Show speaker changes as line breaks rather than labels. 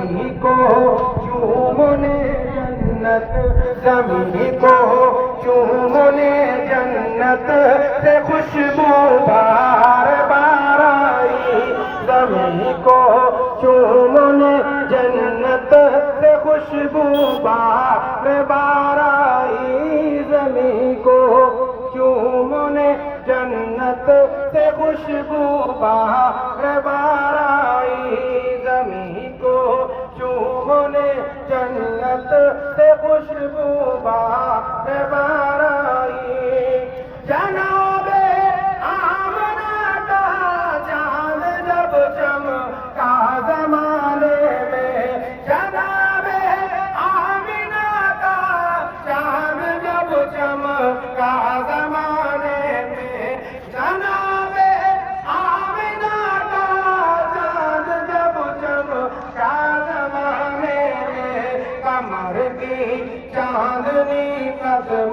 زمین کو چومنے جنت زمین کو چومنے جنت سے خوشبو بار بار آئی زمین کو چومنے جنت سے خوشبو بار بار آئی زمین کو چومنے جنت سے خوشبو بار بار آئی زمین کو چومنے جنت سے خوشبو بار بار آئی جناب آمنہ کا چاند جب چمکا زمانے میں جناب آمنہ کا چاند جب چمکا زمانے میں جناب آمنہ کا چاند جب چمکا زمانے میں کمر کی چاندنی قدم